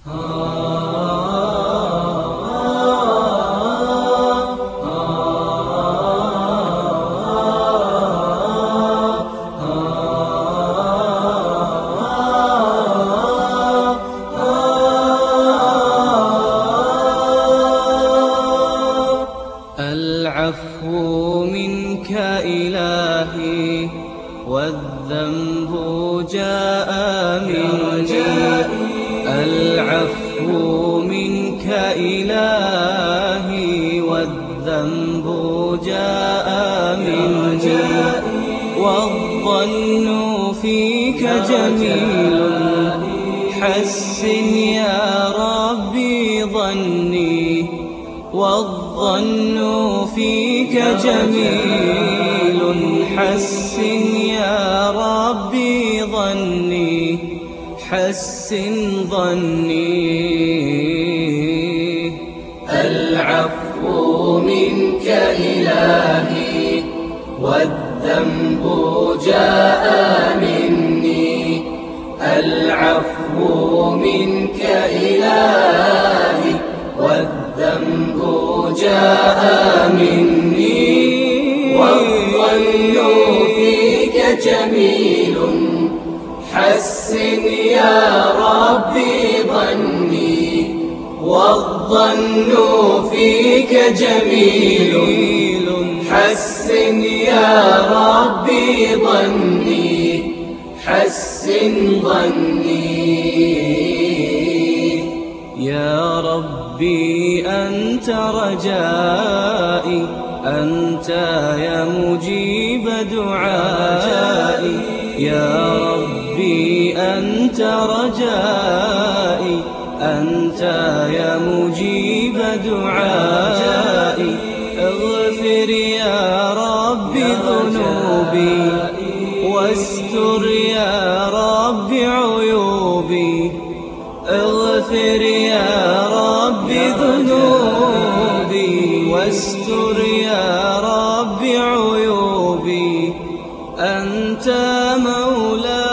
العفو منك إلهي والذنب جاء مني. العفو منك إلهي والذنب جاء مني. والظن فيك جميل حسن يا ربي ظني. والظن فيك جميل حسن يا ربي ظني. حسن ظني. العفو منك إلهي والذنب جاء مني. العفو منك إلهي والذنب جاء مني. والظن فيك جميل حسن يا ربي ظني. والظن فيك جميل حسن يا ربي ظني. حسن ظني. يا ربي أنت رجائي، أنت يا مجيب دعائي. يا ربي أنت رجائي، أنت يا مجيب دعائي. اغفر يا ربي ذنوبي واستر يا ربي عيوبي. اغفر يا ربي ذنوبي واستر يا ربي عيوبي. أنت مولاي